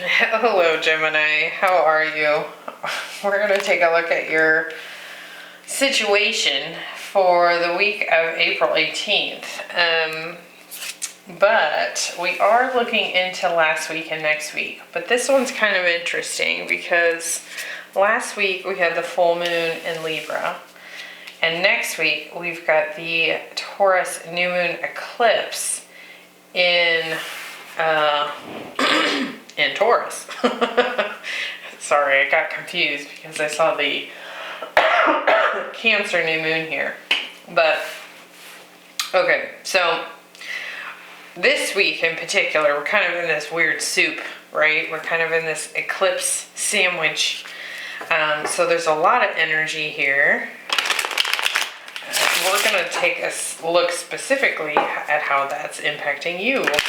Hello, Gemini. How are you? We're going to take a look at your situation for the week of April 18th. But we are looking into last week and next week. But this one's kind of interesting because last week we had the full moon in Libra. And next week we've got the Taurus new moon eclipse in Taurus. Sorry, I got confused because I saw the Cancer new moon here. But, okay, so this week in particular, we're kind of in this weird soup, right? We're kind of in this eclipse sandwich. So there's a lot of energy here. We're going to take a look specifically at how that's impacting you, Gemini.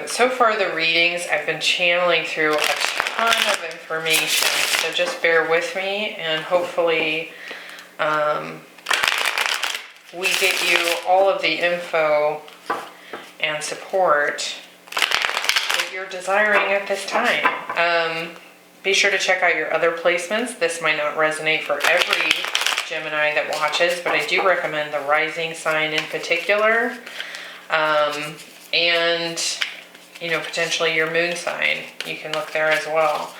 So far the readings, I've been channeling through a ton of information, so just bear with me and hopefully we get you all of the info and support that you're desiring at this time. Be sure to check out your other placements. This might not resonate for every Gemini that watches, but I do recommend the rising sign in particular. And, you know, potentially your moon sign. You can look there as well.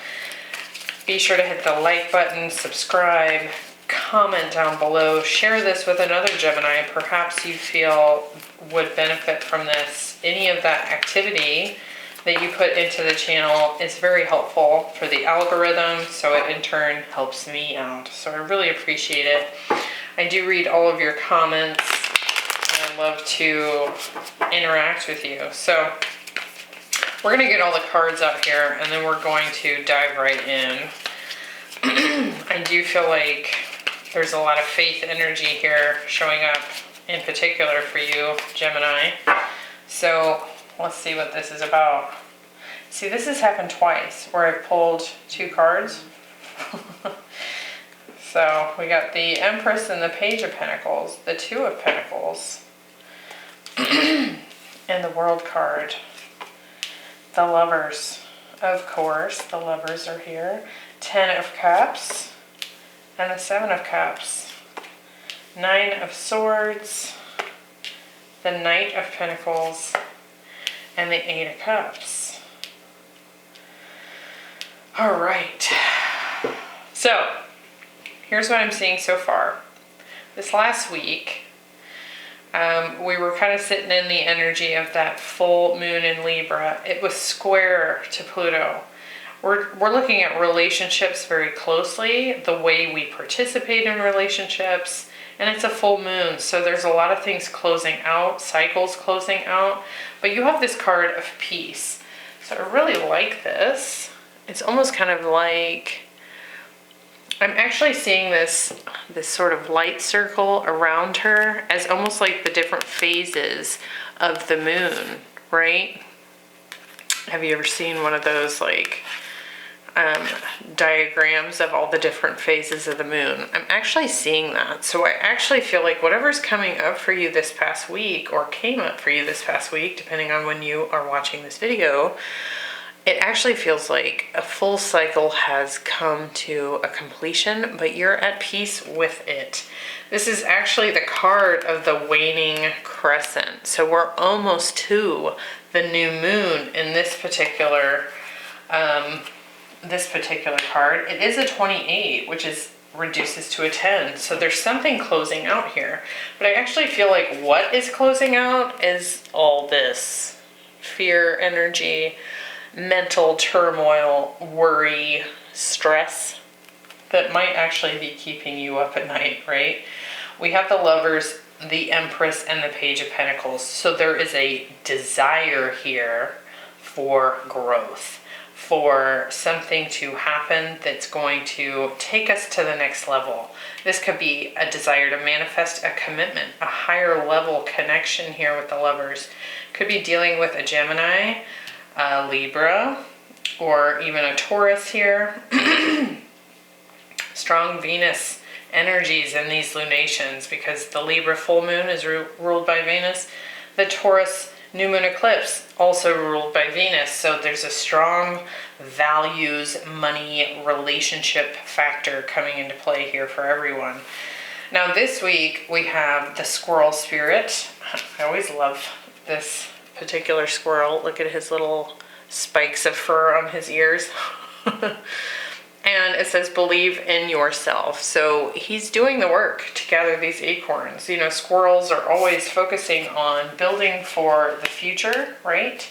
Be sure to hit the like button, subscribe, comment down below, share this with another Gemini perhaps you feel would benefit from this. Any of that activity that you put into the channel is very helpful for the algorithm, so it in turn helps me out. So I really appreciate it. I do read all of your comments and I love to interact with you. So we're gonna get all the cards out here and then we're going to dive right in. I do feel like there's a lot of faith energy here showing up in particular for you, Gemini. So let's see what this is about. See, this has happened twice where I've pulled two cards. So we got the Empress and the Page of Pentacles, the Two of Pentacles, and the World card. The Lovers, of course, the Lovers are here. 10 of Cups and the 7 of Cups. 9 of Swords, the Knight of Pentacles, and the 8 of Cups. All right. So, here's what I'm seeing so far. This last week, we were kind of sitting in the energy of that full moon in Libra. It was square to Pluto. We're looking at relationships very closely, the way we participate in relationships, and it's a full moon, so there's a lot of things closing out, cycles closing out, but you have this card of peace. So I really like this. It's almost kind of like, I'm actually seeing this sort of light circle around her as almost like the different phases of the moon, right? Have you ever seen one of those like diagrams of all the different phases of the moon? I'm actually seeing that. So I actually feel like whatever's coming up for you this past week or came up for you this past week, depending on when you are watching this video, it actually feels like a full cycle has come to a completion, but you're at peace with it. This is actually the card of the waning crescent. So we're almost to the new moon in this particular card. It is a 28, which is reduces to a 10. So there's something closing out here. But I actually feel like what is closing out is all this fear energy, mental turmoil, worry, stress that might actually be keeping you up at night, right? We have the Lovers, the Empress, and the Page of Pentacles. So there is a desire here for growth, for something to happen that's going to take us to the next level. This could be a desire to manifest a commitment, a higher level connection here with the Lovers. Could be dealing with a Gemini, Libra, or even a Taurus here. Strong Venus energies in these lunations because the Libra full moon is ruled by Venus. The Taurus new moon eclipse, also ruled by Venus. So there's a strong values, money, relationship factor coming into play here for everyone. Now this week we have the squirrel spirit. I always love this particular squirrel. Look at his little spikes of fur on his ears. And it says, believe in yourself. So he's doing the work to gather these acorns. You know, squirrels are always focusing on building for the future, right?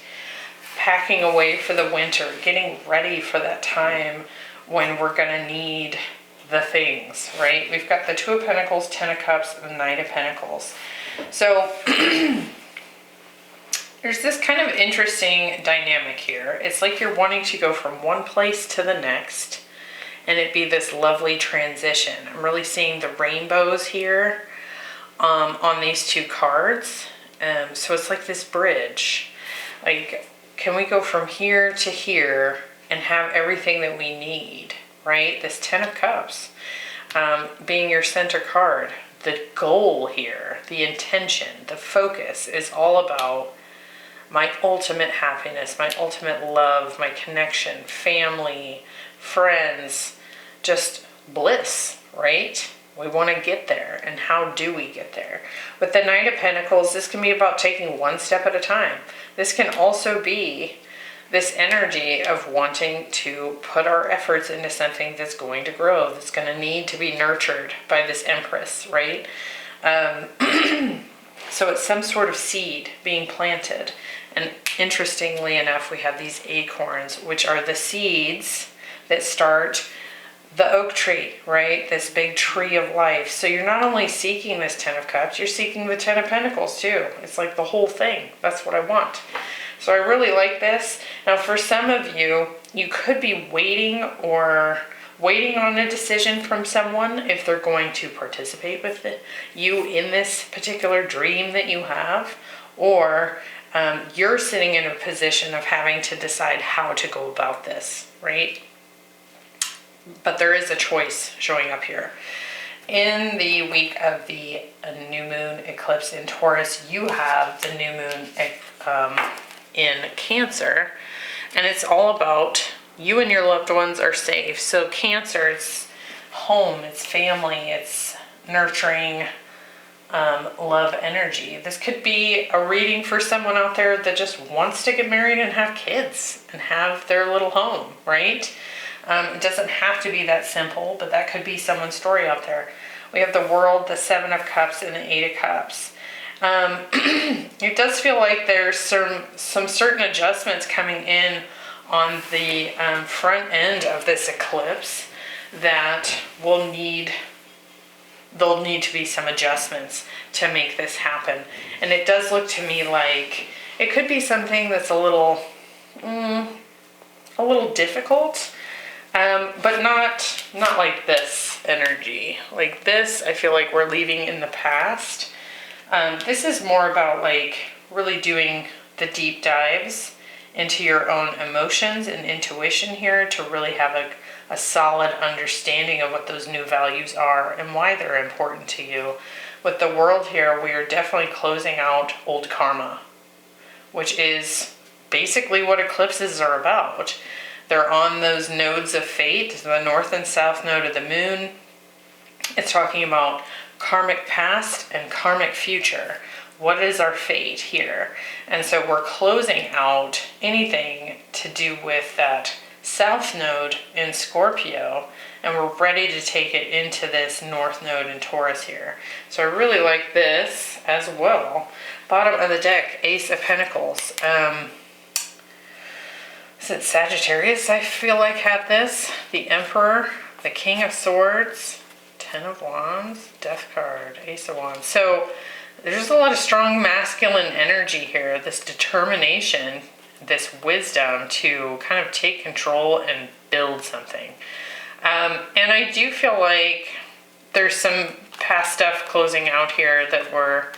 Packing away for the winter, getting ready for that time when we're gonna need the things, right? We've got the Two of Pentacles, Ten of Cups, and the Knight of Pentacles. So there's this kind of interesting dynamic here. It's like you're wanting to go from one place to the next, and it be this lovely transition. I'm really seeing the rainbows here on these two cards. So it's like this bridge. Like, can we go from here to here and have everything that we need, right? This Ten of Cups being your center card. The goal here, the intention, the focus is all about my ultimate happiness, my ultimate love, my connection, family, friends, just bliss, right? We want to get there, and how do we get there? With the Knight of Pentacles, this can be about taking one step at a time. This can also be this energy of wanting to put our efforts into something that's going to grow, that's going to need to be nurtured by this Empress, right? So it's some sort of seed being planted. And interestingly enough, we have these acorns, which are the seeds that start the oak tree, right? This big tree of life. So you're not only seeking this Ten of Cups, you're seeking the Ten of Pentacles too. It's like the whole thing. That's what I want. So I really like this. Now for some of you, you could be waiting on a decision from someone if they're going to participate with you in this particular dream that you have, or you're sitting in a position of having to decide how to go about this, right? But there is a choice showing up here. In the week of the new moon eclipse in Taurus, you have the new moon in Cancer, and it's all about you and your loved ones are safe. So Cancer, it's home, it's family, it's nurturing, love energy. This could be a reading for someone out there that just wants to get married and have kids and have their little home, right? It doesn't have to be that simple, but that could be someone's story out there. We have the World, the Seven of Cups, and the Eight of Cups. It does feel like there's some certain adjustments coming in on the front end of this eclipse that there'll need to be some adjustments to make this happen. And it does look to me like it could be something that's a little difficult, but not like this energy. Like this, I feel like we're leaving in the past. This is more about like really doing the deep dives into your own emotions and intuition here to really have a solid understanding of what those new values are and why they're important to you. With the World here, we are definitely closing out old karma, which is basically what eclipses are about. They're on those nodes of fate, the north and south node of the moon. It's talking about karmic past and karmic future. What is our fate here? And so we're closing out anything to do with that south node in Scorpio, and we're ready to take it into this north node in Taurus here. So I really like this as well. Bottom of the deck, Ace of Pentacles. Is it Sagittarius, I feel like, had this? The Emperor, the King of Swords, Ten of Wands, Death card, Ace of Wands. So there's a lot of strong masculine energy here, this determination, this wisdom to kind of take control and build something. And I do feel like there's some past stuff closing out here that were,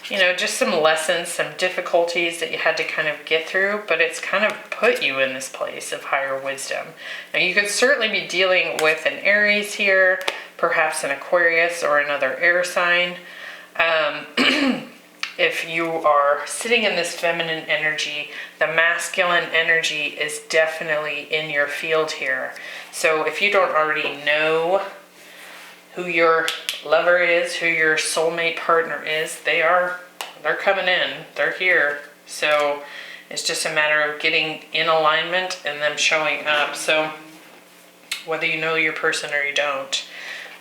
you know, just some lessons, some difficulties that you had to kind of get through, but it's kind of put you in this place of higher wisdom. Now you could certainly be dealing with an Aries here, perhaps an Aquarius or another air sign. if you are sitting in this feminine energy, the masculine energy is definitely in your field here. So if you don't already know who your lover is, who your soulmate partner is, they're coming in, they're here. So it's just a matter of getting in alignment and them showing up. So whether you know your person or you don't,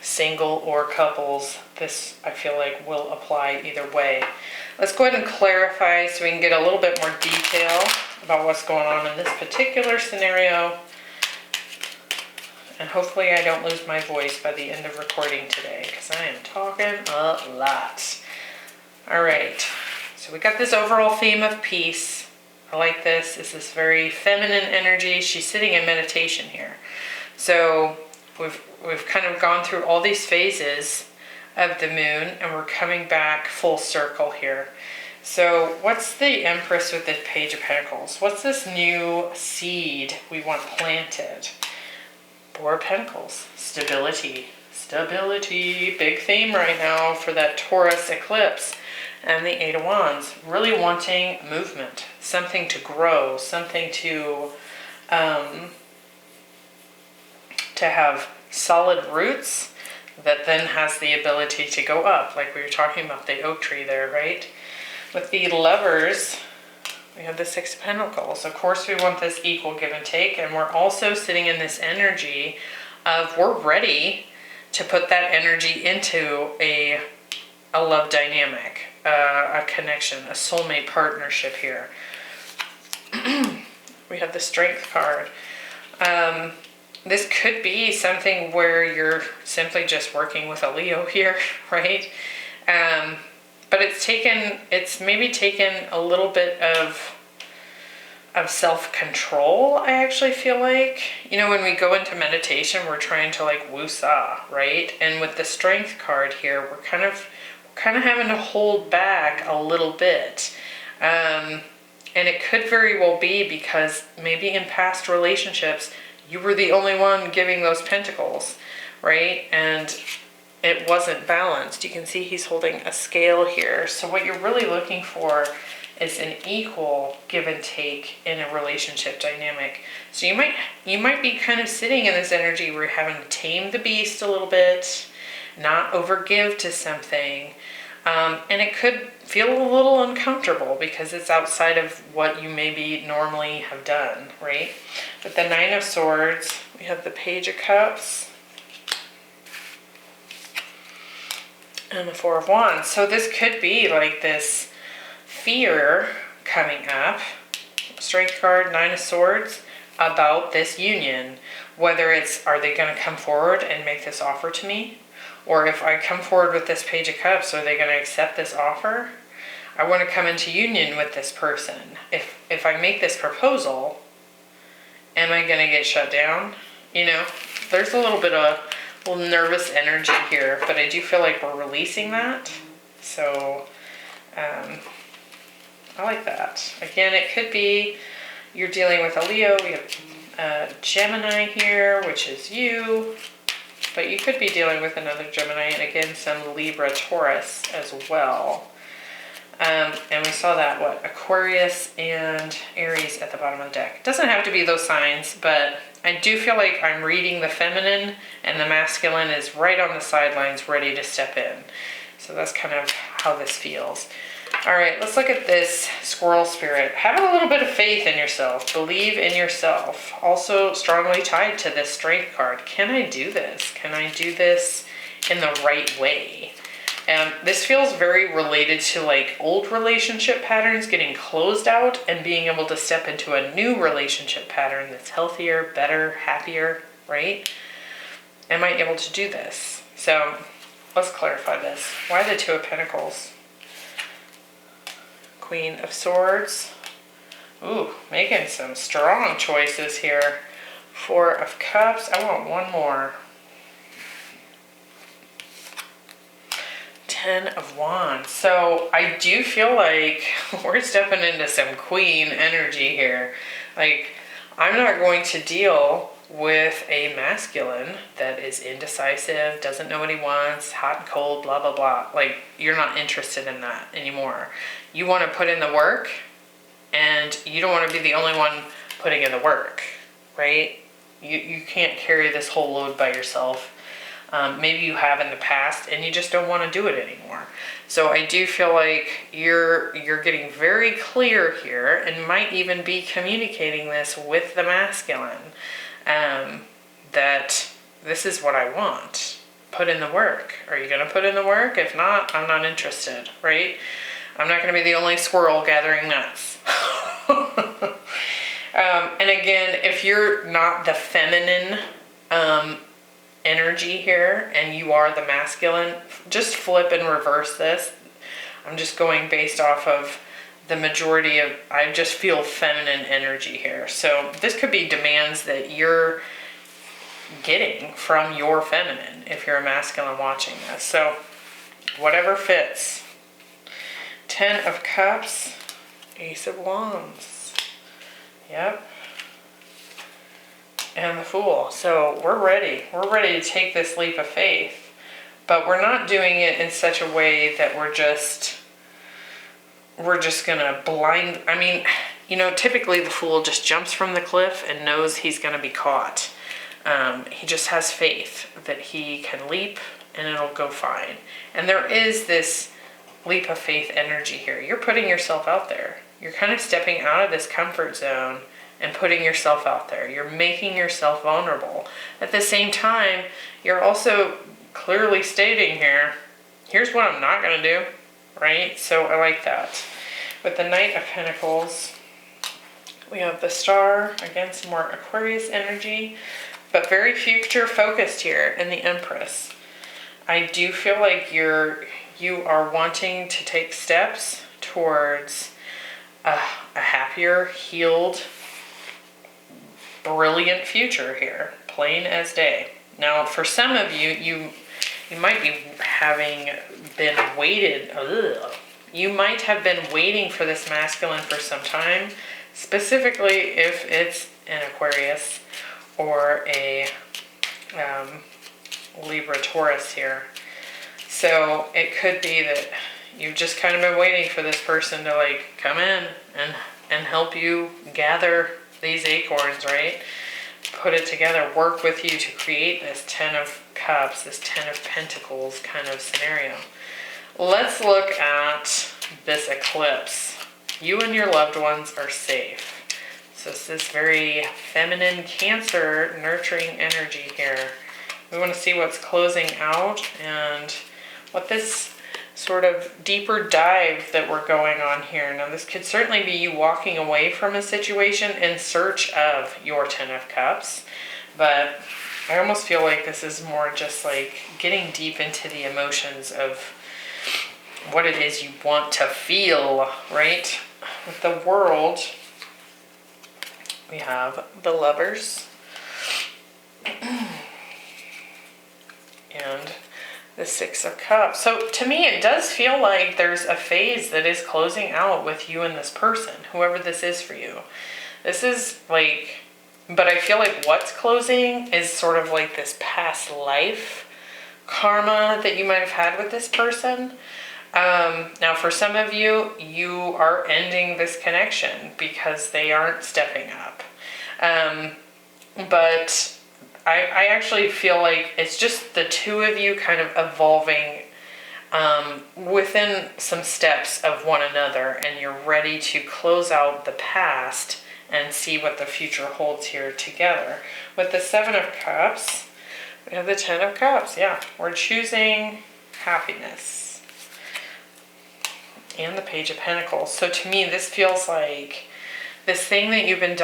single or couples, this I feel like will apply either way. Let's go ahead and clarify so we can get a little bit more detail about what's going on in this particular scenario. And hopefully I don't lose my voice by the end of recording today, because I am talking a lot. All right, so we got this overall theme of peace. I like this. This is very feminine energy. She's sitting in meditation here. So we've kind of gone through all these phases of the moon, and we're coming back full circle here. So what's the Empress with the Page of Pentacles? What's this new seed we want planted? Four of Pentacles, stability. Stability, big theme right now for that Taurus eclipse. And the Eight of Wands, really wanting movement, something to grow, something to have solid roots that then has the ability to go up, like we were talking about the oak tree there, right? With the Lovers, we have the Six of Pentacles. Of course, we want this equal give and take, and we're also sitting in this energy of we're ready to put that energy into a love dynamic, a connection, a soulmate partnership here. We have the Strength card. This could be something where you're simply just working with a Leo here, right? But it's maybe taken a little bit of self-control, I actually feel like. You know, when we go into meditation, we're trying to like woo-saw, right? And with the Strength card here, we're kind of having to hold back a little bit. And it could very well be because maybe in past relationships, you were the only one giving those pentacles, right? And it wasn't balanced. You can see he's holding a scale here. So what you're really looking for is an equal give and take in a relationship dynamic. So you might be kind of sitting in this energy where you're having to tame the beast a little bit, not overgive to something. And it could feel a little uncomfortable because it's outside of what you maybe normally have done, right? With the Nine of Swords, we have the Page of Cups, and the Four of Wands. So this could be like this fear coming up, Strength card, Nine of Swords, about this union. Whether it's, are they going to come forward and make this offer to me? Or if I come forward with this Page of Cups, are they going to accept this offer? I want to come into union with this person. If I make this proposal, am I going to get shut down? You know, there's a little bit of nervous energy here, but I do feel like we're releasing that. So I like that. Again, it could be you're dealing with a Leo. We have Gemini here, which is you. But you could be dealing with another Gemini, and again, some Libra, Taurus as well. And we saw that, what, Aquarius and Aries at the bottom of the deck. It doesn't have to be those signs, but I do feel like I'm reading the feminine, and the masculine is right on the sidelines, ready to step in. So that's kind of how this feels. All right, let's look at this Squirrel Spirit. Have a little bit of faith in yourself. Believe in yourself. Also strongly tied to this Strength card. Can I do this? Can I do this in the right way? And this feels very related to like old relationship patterns getting closed out and being able to step into a new relationship pattern that's healthier, better, happier, right? Am I able to do this? So let's clarify this. Why the Two of Pentacles? Queen of Swords. Ooh, making some strong choices here. Four of Cups. I want one more. Ten of Wands. So I do feel like we're stepping into some queen energy here. Like, I'm not going to deal with a masculine that is indecisive, doesn't know what he wants, hot and cold, blah, blah, blah. Like, you're not interested in that anymore. You want to put in the work, and you don't want to be the only one putting in the work, right? You can't carry this whole load by yourself. Maybe you have in the past, and you just don't want to do it anymore. So I do feel like you're getting very clear here, and might even be communicating this with the masculine, that this is what I want. Put in the work. Are you going to put in the work? If not, I'm not interested, right? I'm not going to be the only squirrel gathering nuts. And again, if you're not the feminine energy here and you are the masculine, just flip and reverse this. I'm just going based off of the majority of, I just feel feminine energy here. So this could be demands that you're getting from your feminine if you're a masculine watching this. So whatever fits. 10 of Cups, Ace of Wands. Yep. And the Fool. So we're ready. We're ready to take this leap of faith. But we're not doing it in such a way that we're just gonna blind. I mean, you know, typically the Fool just jumps from the cliff and knows he's gonna be caught. He just has faith that he can leap and it'll go fine. And there is this leap of faith energy here. You're putting yourself out there. You're kind of stepping out of this comfort zone and putting yourself out there. You're making yourself vulnerable. At the same time, you're also clearly stating here, here's what I'm not going to do, right? So I like that. With the Knight of Pentacles, we have the Star, again, some more Aquarius energy, but very future focused here, and the Empress. I do feel like you are wanting to take steps towards a happier, healed, brilliant future here, plain as day. Now, for some of you, you might be having been waited. You might have been waiting for this masculine for some time, specifically if it's an Aquarius or a Libra Taurus here. So it could be that you've just kind of been waiting for this person to like come in and help you gather these acorns, right? Put it together, work with you to create this 10 of Cups, this 10 of Pentacles kind of scenario. Let's look at this eclipse. You and your loved ones are safe. So it's this very feminine Cancer nurturing energy here. We want to see what's closing out and what this sort of deeper dive that we're going on here. Now this could certainly be you walking away from a situation in search of your 10 of Cups, but I almost feel like this is more just like getting deep into the emotions of what it is you want to feel, right? With the World, we have the Lovers and the 6 of Cups. So to me, it does feel like there's a phase that is closing out with you and this person, whoever this is for you. This is like, but I feel like what's closing is sort of like this past life karma that you might have had with this person. Now for some of you, you are ending this connection because they aren't stepping up. But I actually feel like it's just the two of you kind of evolving within some steps of one another, and you're ready to close out the past and see what the future holds here together. With the 7 of Cups, we have the 10 of Cups. Yeah, we're choosing happiness. And the Page of Pentacles. So to me, this feels like this thing that you've been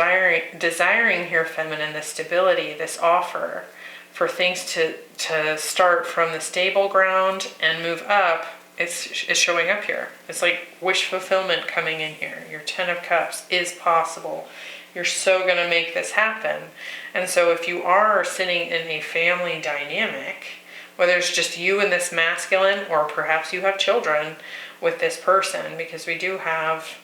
desiring here, feminine, this stability, this offer for things to start from the stable ground and move up, is showing up here. It's like wish fulfillment coming in here. Your 10 of Cups is possible. You're so going to make this happen. And so if you are sitting in a family dynamic, whether it's just you and this masculine, or perhaps you have children with this person, because we do have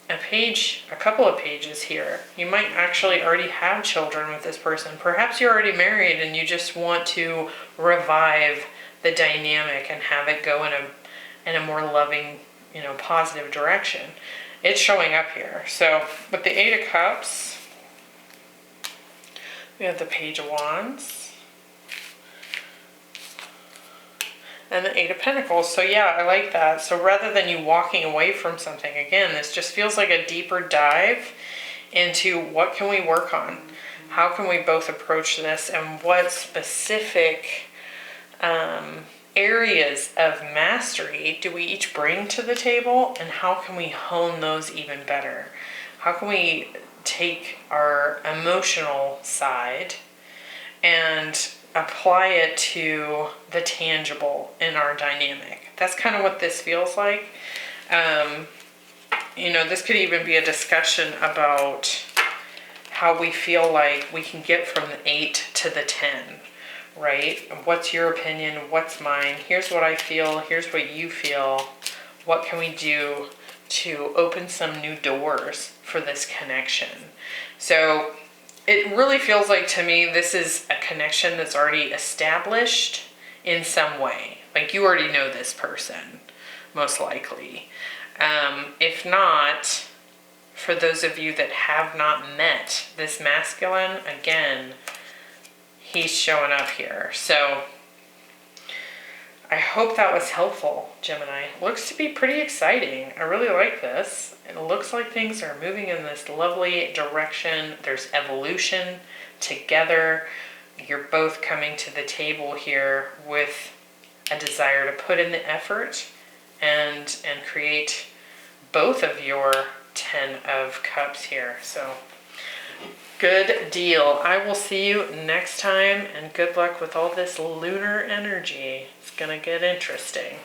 a couple of pages here. You might actually already have children with this person. Perhaps you're already married and you just want to revive the dynamic and have it go in a more loving, positive direction. It's showing up here. So with the Eight of Cups, we have the Page of Wands and the Eight of Pentacles. So yeah, I like that. So rather than you walking away from something, again, this just feels like a deeper dive into what can we work on? How can we both approach this, and what specific areas of mastery do we each bring to the table, and how can we hone those even better? How can we take our emotional side and apply it to the tangible in our dynamic? That's kind of what this feels like. This could even be a discussion about how we feel like we can get from the 8 to the 10, right? What's your opinion? What's mine? Here's what I feel. Here's what you feel. What can we do to open some new doors for this connection? So it really feels like, to me, this is a connection that's already established in some way. Like, you already know this person, most likely. If not, for those of you that have not met this masculine, again, he's showing up here. So I hope that was helpful, Gemini. Looks to be pretty exciting. I really like this. It looks like things are moving in this lovely direction. There's evolution together. You're both coming to the table here with a desire to put in the effort and create both of your 10 of Cups here. So good deal. I will see you next time, and good luck with all this lunar energy. It's gonna get interesting.